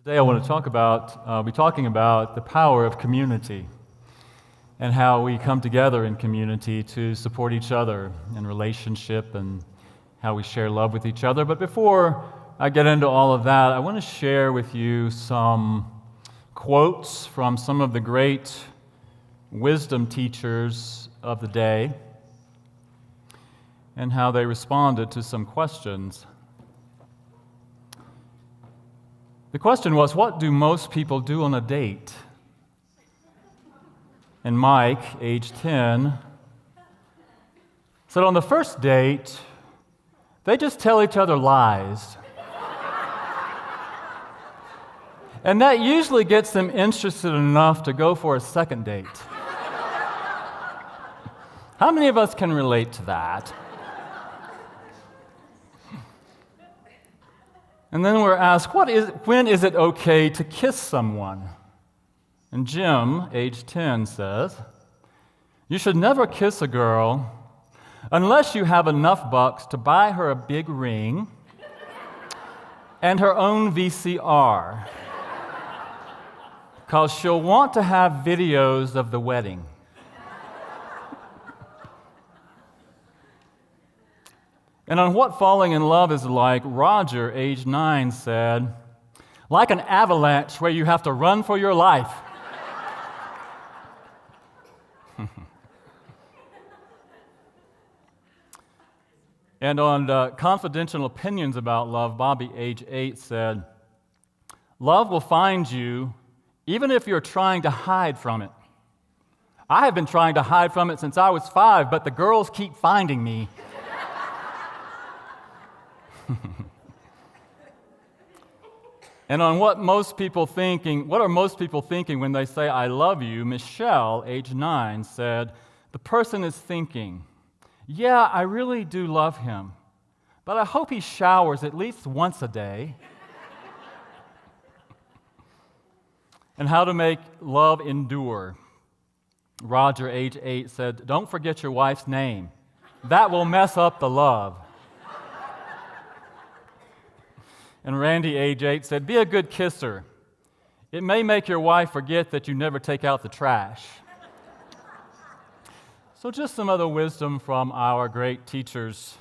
Today I want to be talking about the power of community and how we come together in community to support each other in relationship and how we share love with each other. But before I get into all of that, I want to share with you some quotes from some of the great wisdom teachers of the day and how they responded to some questions. The question was, what do most people do on a date? And Mike, age 10, said on the first date, they just tell each other lies. And that usually gets them interested enough to go for a second date. How many of us can relate to that? And then we're asked, when is it okay to kiss someone? And Jim, age 10, says, you should never kiss a girl unless you have enough bucks to buy her a big ring and her own VCR, because she'll want to have videos of the wedding. And on what falling in love is like, Roger, age 9, said, like an avalanche where you have to run for your life. And on confidential opinions about love, Bobby, age 8, said, love will find you even if you're trying to hide from it. I have been trying to hide from it since I was 5, but the girls keep finding me. And on what are most people thinking when they say, I love you, Michelle, age 9, said, the person is thinking, yeah, I really do love him, but I hope he showers at least once a day. And how to make love endure. Roger, age 8, said, don't forget your wife's name. That will mess up the love. And Randy, age 8, said, be a good kisser. It may make your wife forget that you never take out the trash. So just some other wisdom from our great teachers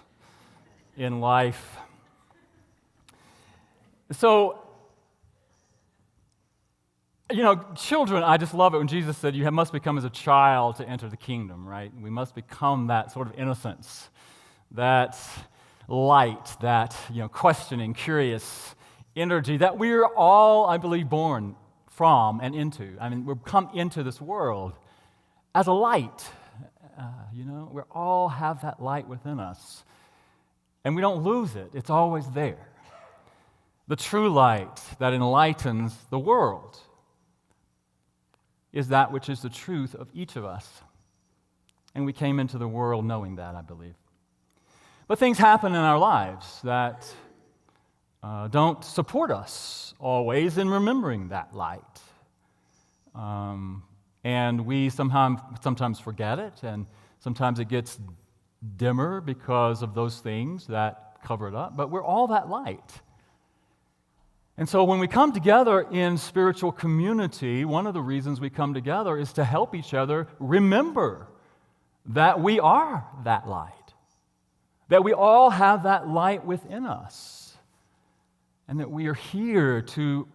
in life. So, children, I just love it when Jesus said, you must become as a child to enter the kingdom, right? We must become that sort of innocence, that light, that questioning, curious energy that we're all, I believe, born from and into. I mean, we've come into this world as a light. We all have that light within us, and we don't lose it. It's always there. The true light that enlightens the world is that which is the truth of each of us, and we came into the world knowing that, I believe. But things happen in our lives that don't support us always in remembering that light. And we sometimes forget it, and sometimes it gets dimmer because of those things that cover it up. But we're all that light. And so when we come together in spiritual community, one of the reasons we come together is to help each other remember that we are that light. That we all have that light within us, and that we are here to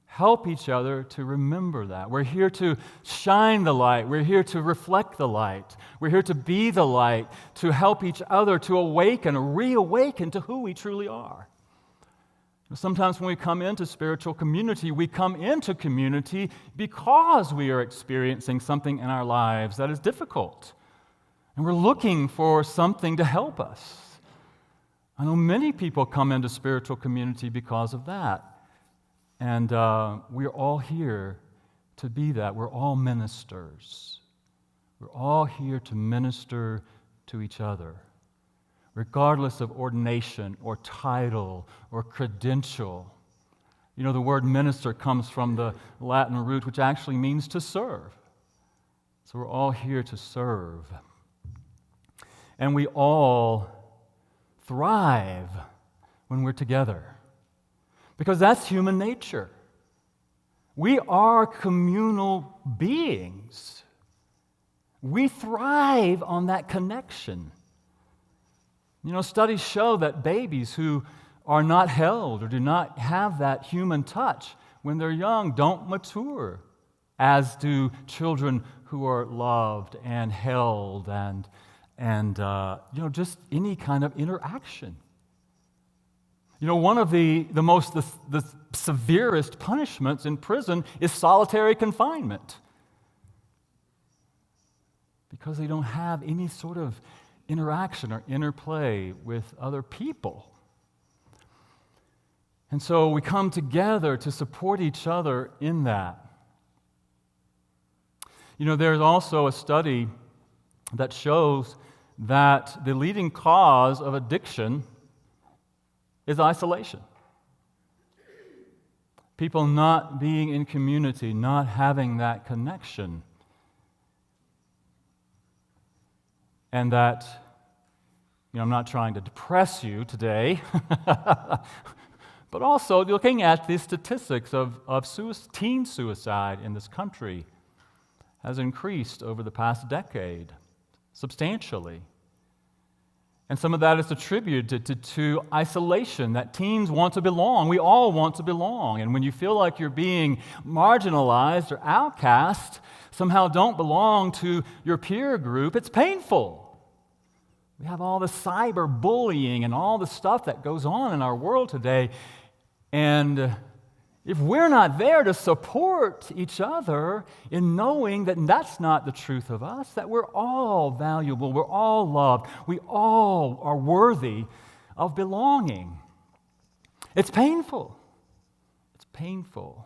help each other to remember that. We're here to shine the light. We're here to reflect the light. We're here to be the light, to help each other to awaken, reawaken to who we truly are. Sometimes when we come into spiritual community, we come into community because we are experiencing something in our lives that is difficult. And we're looking for something to help us. I know many people come into spiritual community because of that. And we're all here to be that. We're all ministers. We're all here to minister to each other, regardless of ordination or title or credential. The word minister comes from the Latin root, which actually means to serve. So we're all here to serve. And we all thrive when we're together, because that's human nature. We are communal beings. We thrive on that connection. Studies show that babies who are not held or do not have that human touch when they're young don't mature, as do children who are loved and held and just any kind of interaction. One of the severest punishments in prison is solitary confinement, because they don't have any sort of interaction or interplay with other people. And so we come together to support each other in that. There's also a study that shows that the leading cause of addiction is isolation. People not being in community, not having that connection. And that, I'm not trying to depress you today, but also looking at the statistics of teen suicide in this country has increased over the past decade substantially. And some of that is attributed to isolation, that teens want to belong. We all want to belong. And when you feel like you're being marginalized or outcast, somehow don't belong to your peer group, it's painful. We have all the cyberbullying and all the stuff that goes on in our world today. And if we're not there to support each other in knowing that that's not the truth of us, that we're all valuable, we're all loved, we all are worthy of belonging, it's painful. It's painful.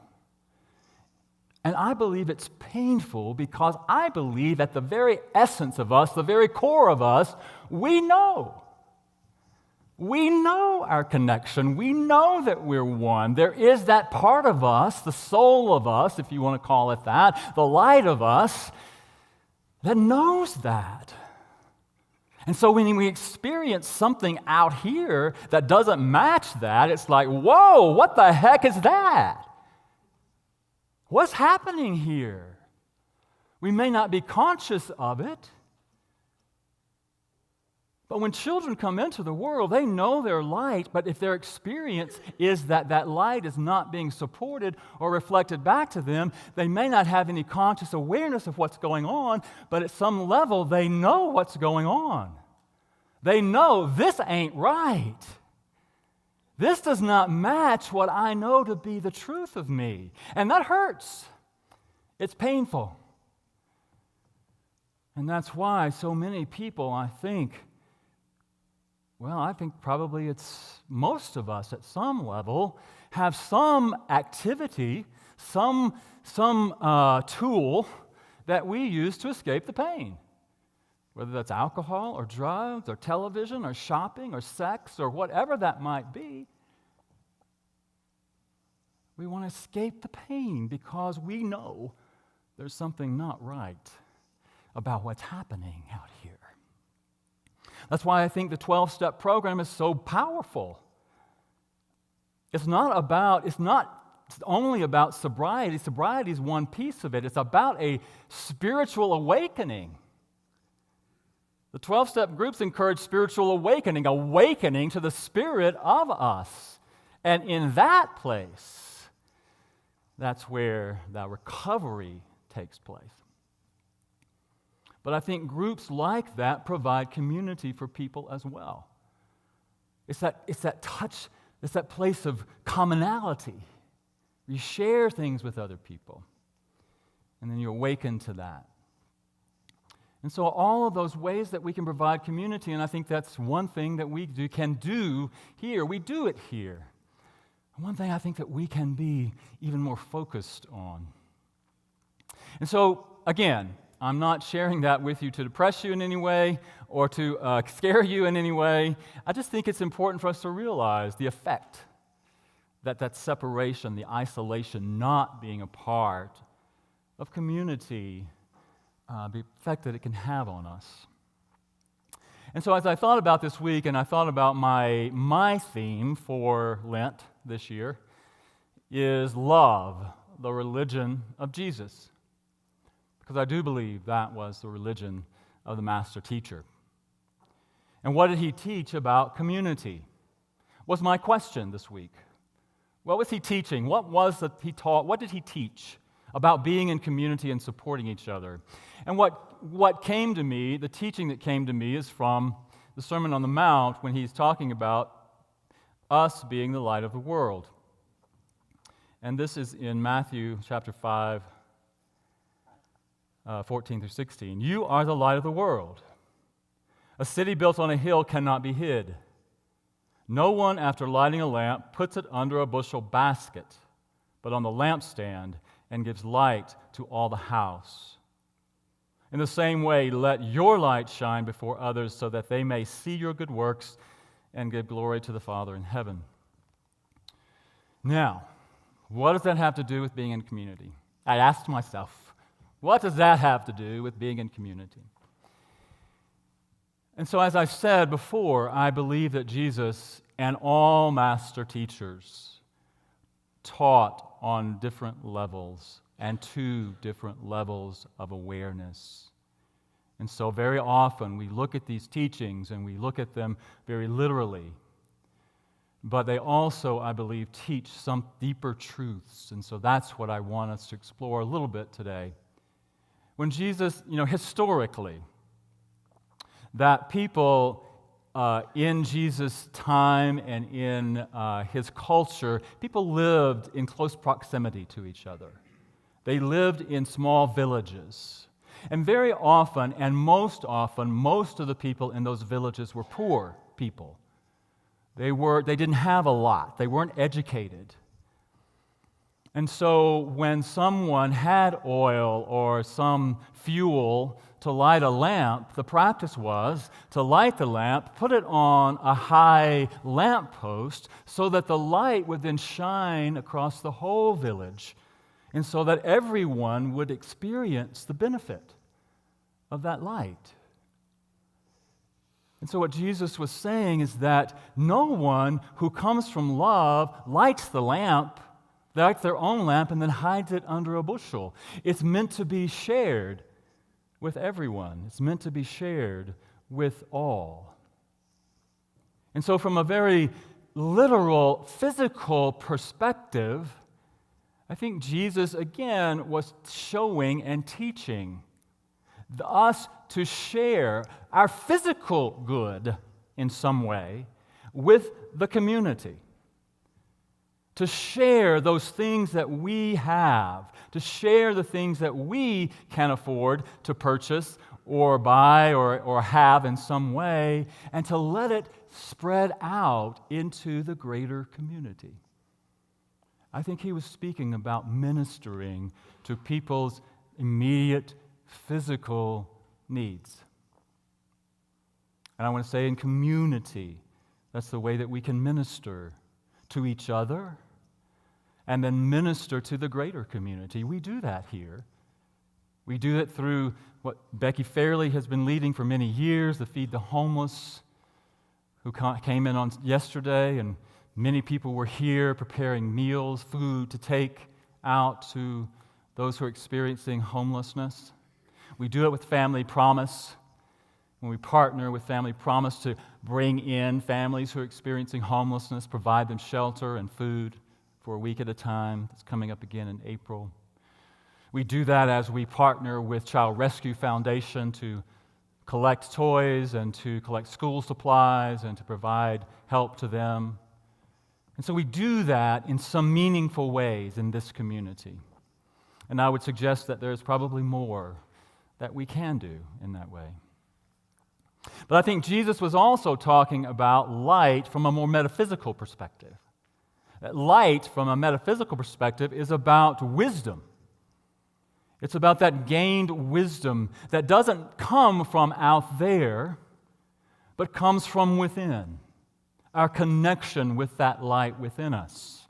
And I believe it's painful because I believe at the very essence of us, the very core of us, we know. We know our connection. We know that we're one. There is that part of us, the soul of us, if you want to call it that, the light of us, that knows that. And so when we experience something out here that doesn't match that, it's like, whoa, what the heck is that? What's happening here? We may not be conscious of it, but when children come into the world, they know their light, but if their experience is that that light is not being supported or reflected back to them, they may not have any conscious awareness of what's going on, but at some level, they know what's going on. They know this ain't right. This does not match what I know to be the truth of me. And that hurts. It's painful. And that's why so many people, I think probably it's most of us at some level have some activity, some tool that we use to escape the pain. Whether that's alcohol or drugs or television or shopping or sex or whatever that might be. We want to escape the pain because we know there's something not right about what's happening out here. That's why I think the 12-step program is so powerful. It's not only about sobriety. Sobriety is one piece of it. It's about a spiritual awakening. The 12-step groups encourage spiritual awakening to the spirit of us. And in that place, that's where that recovery takes place. But I think groups like that provide community for people as well. It's that touch, it's that place of commonality. You share things with other people, and then you awaken to that. And so all of those ways that we can provide community, and I think that's one thing that we can do here. We do it here. One thing I think that we can be even more focused on. And so, again, I'm not sharing that with you to depress you in any way or to scare you in any way. I just think it's important for us to realize the effect that separation, the isolation, not being a part of community, the effect that it can have on us. And so as I thought about this week and I thought about my theme for Lent this year is love. the religion of Jesus, because I do believe that was the religion of the master teacher. And what did he teach about community? Was my question this week. What was he teaching? What was that he taught? What did he teach about being in community and supporting each other? And what came to me, the teaching that came to me, is from the Sermon on the Mount when he's talking about us being the light of the world. And this is in Matthew chapter 5, 14 through 16. You are the light of the world. A city built on a hill cannot be hid. No one, after lighting a lamp, puts it under a bushel basket, but on the lampstand, and gives light to all the house. In the same way, let your light shine before others so that they may see your good works and give glory to the Father in heaven. Now, what does that have to do with being in community? I asked myself, what does that have to do with being in community? And so, as I said before, I believe that Jesus and all master teachers taught on different levels and to different levels of awareness. And so very often we look at these teachings and we look at them very literally. But they also, I believe, teach some deeper truths. And so that's what I want us to explore a little bit today. When Jesus, historically, that people in Jesus' time and in his culture, people lived in close proximity to each other. They lived in small villages. And very often, and most often, most of the people in those villages were poor people. They didn't have a lot. They weren't educated. And so when someone had oil or some fuel to light a lamp, the practice was to light the lamp, put it on a high lamp post so that the light would then shine across the whole village, and so that everyone would experience the benefit of that light. And so what Jesus was saying is that no one who comes from love lights the lamp, lights their own lamp, and then hides it under a bushel. It's meant to be shared with everyone. It's meant to be shared with all. And so from a very literal, physical perspective, I think Jesus, again, was showing and teaching us to share our physical good in some way with the community. To share those things that we have, to share the things that we can afford to purchase or buy or have in some way, and to let it spread out into the greater community. I think he was speaking about ministering to people's immediate physical needs. And I want to say in community, that's the way that we can minister to each other and then minister to the greater community. We do that here. We do it through what Becky Fairley has been leading for many years, the Feed the Homeless, who came in on yesterday, and many people were here preparing meals, food to take out to those who are experiencing homelessness. We do it with Family Promise, when we partner with Family Promise to bring in families who are experiencing homelessness, provide them shelter and food for a week at a time. That's coming up again in April. We do that as we partner with Child Rescue Foundation to collect toys and to collect school supplies and to provide help to them. And so we do that in some meaningful ways in this community. And I would suggest that there's probably more that we can do in that way. But I think Jesus was also talking about light from a more metaphysical perspective. That light from a metaphysical perspective is about wisdom. It's about that gained wisdom that doesn't come from out there, but comes from within. Our connection with that light within us.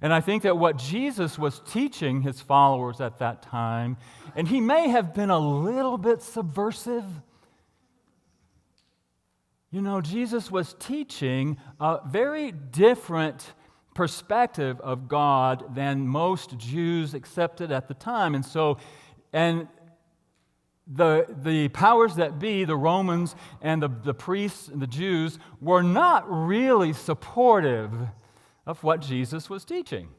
And I think that what Jesus was teaching his followers at that time, and he may have been a little bit subversive. Jesus was teaching a very different perspective of God than most Jews accepted at the time. And the powers that be, the Romans and the priests and the Jews, were not really supportive of what Jesus was teaching.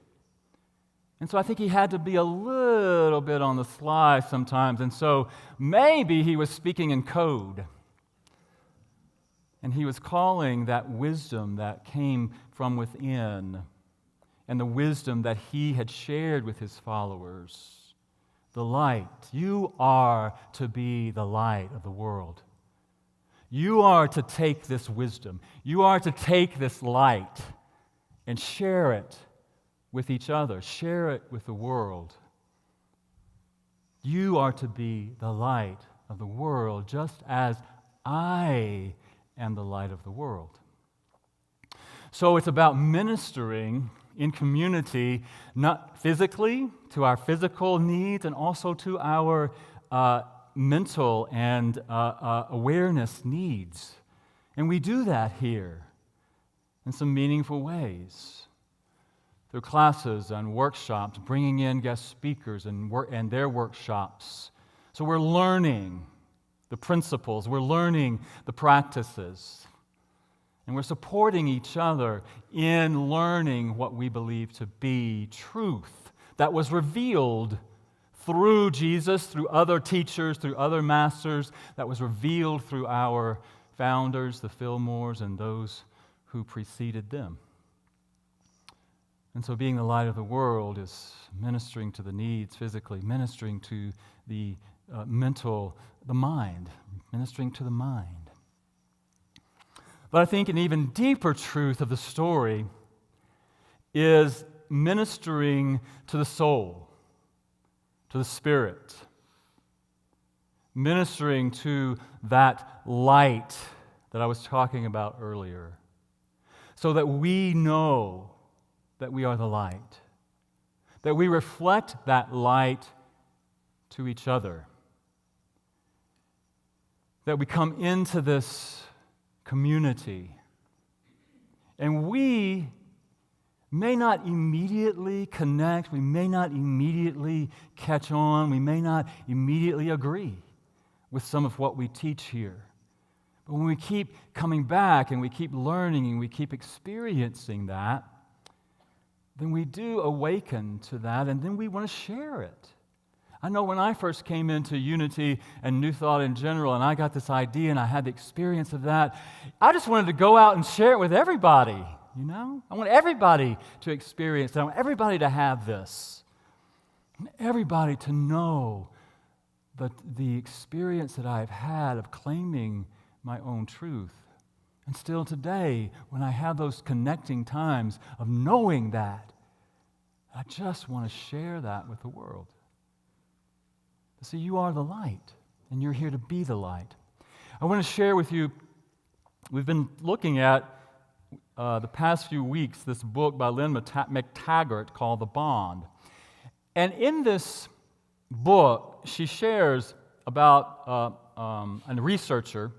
And so I think he had to be a little bit on the sly sometimes. And so maybe he was speaking in code. And he was calling that wisdom that came from within and the wisdom that he had shared with his followers. The light. You are to be the light of the world. You are to take this wisdom. You are to take this light and share it with each other. Share it with the world. You are to be the light of the world, just as I am the light of the world. So it's about ministering in community, not physically, to our physical needs, and also to our mental and awareness needs. And we do that here in some meaningful ways. Through classes and workshops, bringing in guest speakers and their workshops. So we're learning the principles, we're learning the practices, and we're supporting each other in learning what we believe to be truth that was revealed through Jesus, through other teachers, through other masters, that was revealed through our founders, the Fillmores, and those who preceded them. And so being the light of the world is ministering to the needs physically, ministering to the mental, the mind, ministering to the mind. But I think an even deeper truth of the story is ministering to the soul, to the spirit, ministering to that light that I was talking about earlier, so that we know that we are the light, that we reflect that light to each other, that we come into this community, and we may not immediately connect, we may not immediately catch on, we may not immediately agree with some of what we teach here. But when we keep coming back and we keep learning and we keep experiencing that, then we do awaken to that, and then we want to share it. I know when I first came into Unity and New Thought in general, and I got this idea and I had the experience of that, I just wanted to go out and share it with everybody, you know? I want everybody to experience it. I want everybody to have this. I want everybody to know the experience that I've had of claiming my own truth. And still today, when I have those connecting times of knowing that, I just want to share that with the world. See, you are the light, and you're here to be the light. I want to share with you, we've been looking at the past few weeks this book by Lynn McTaggart called The Bond. And in this book, she shares about a researcher.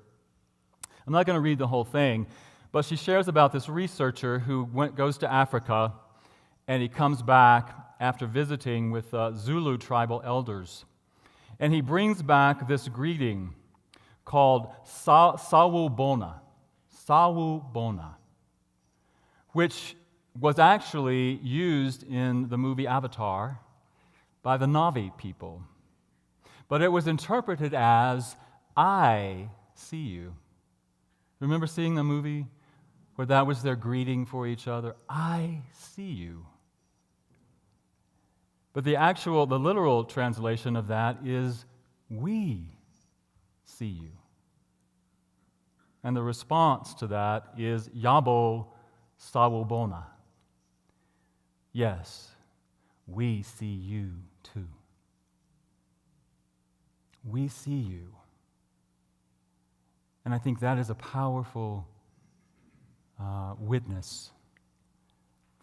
I'm not going to read the whole thing, but she shares about this researcher who goes to Africa, and he comes back after visiting with Zulu tribal elders. And he brings back this greeting called Sawubona, which was actually used in the movie Avatar by the Na'vi people. But it was interpreted as, I see you. Remember seeing the movie where that was their greeting for each other? I see you. But the literal translation of that is, we see you. And the response to that is, Yabo Sawubona. Yes, we see you too. We see you. And I think that is a powerful witness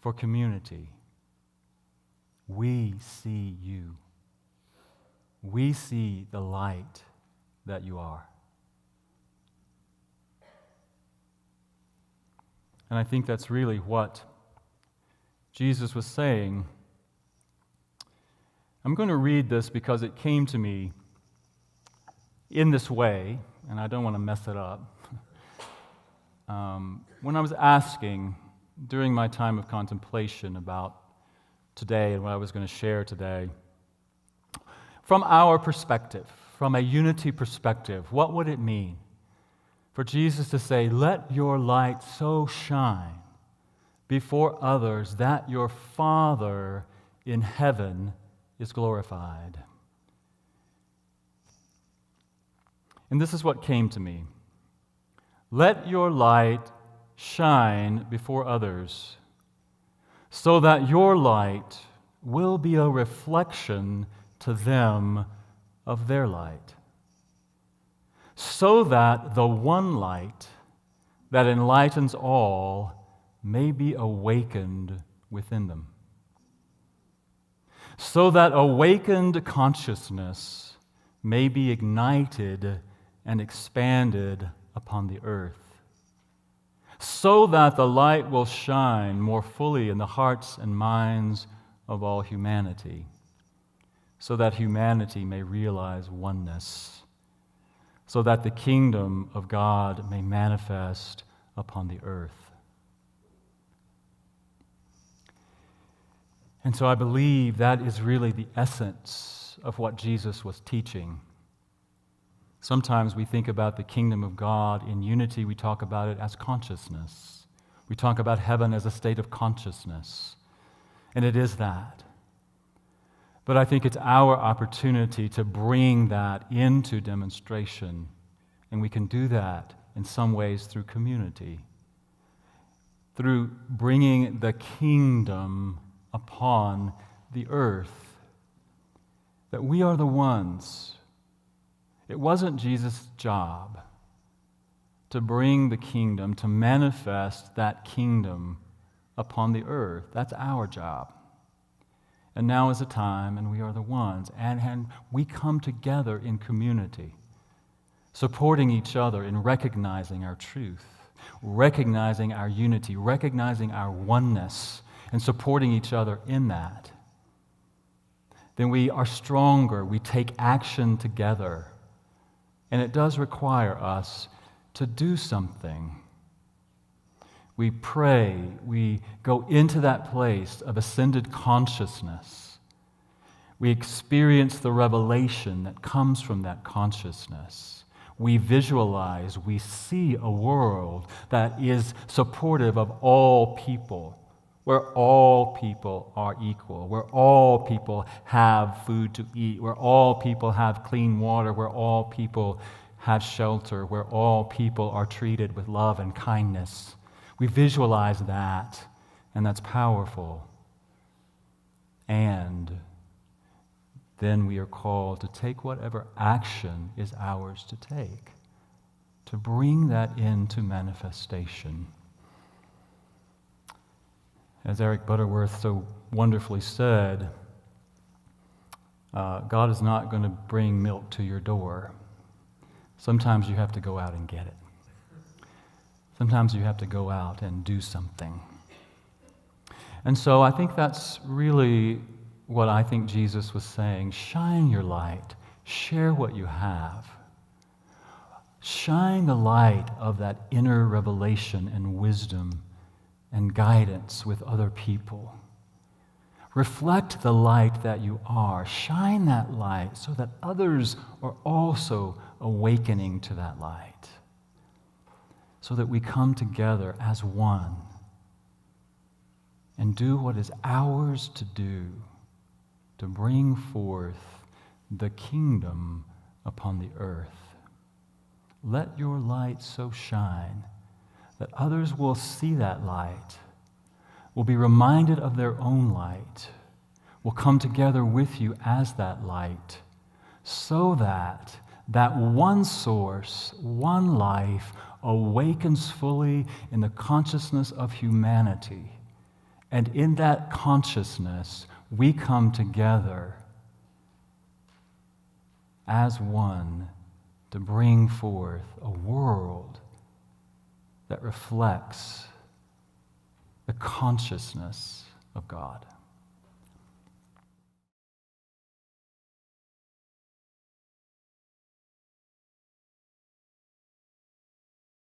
for community. We see you. We see the light that you are. And I think that's really what Jesus was saying. I'm going to read this because it came to me in this way, and I don't want to mess it up. When I was asking during my time of contemplation about today and what I was going to share today, from our perspective, from a unity perspective, what would it mean for Jesus to say, "Let your light so shine before others that your Father in heaven is glorified"? And this is what came to me. Let your light shine before others, so that your light will be a reflection to them of their light, so that the one light that enlightens all may be awakened within them, so that awakened consciousness may be ignited and expanded upon the earth, so that the light will shine more fully in the hearts and minds of all humanity, so that humanity may realize oneness, so that the kingdom of God may manifest upon the earth. And so I believe that is really the essence of what Jesus was teaching. Sometimes we think about the kingdom of God in unity, we talk about it as consciousness. We talk about heaven as a state of consciousness, and it is that. But I think it's our opportunity to bring that into demonstration, and we can do that in some ways through community, through bringing the kingdom upon the earth, that we are the ones. It wasn't Jesus' job to bring the kingdom, to manifest that kingdom upon the earth. That's our job. And now is the time, and we are the ones. And we come together in community, supporting each other in recognizing our truth, recognizing our unity, recognizing our oneness, and supporting each other in that. Then we are stronger. We take action together. And it does require us to do something. We pray, we go into that place of ascended consciousness. We experience the revelation that comes from that consciousness. We visualize, we see a world that is supportive of all people, where all people are equal, where all people have food to eat, where all people have clean water, where all people have shelter, where all people are treated with love and kindness. We visualize that, and that's powerful. And then we are called to take whatever action is ours to take, to bring that into manifestation. As Eric Butterworth so wonderfully said, God is not going to bring milk to your door. Sometimes you have to go out and get it. Sometimes you have to go out and do something. And so I think that's really what I think Jesus was saying. Shine your light. Share what you have. Shine the light of that inner revelation and wisdom and guidance with other people. Reflect the light that you are. Shine that light so that others are also awakening to that light, so that we come together as one and do what is ours to do to bring forth the kingdom upon the earth. Let your light so shine that others will see that light, will be reminded of their own light, will come together with you as that light, so that that one source, one life, awakens fully in the consciousness of humanity. And in that consciousness, we come together as one to bring forth a world that reflects the consciousness of God.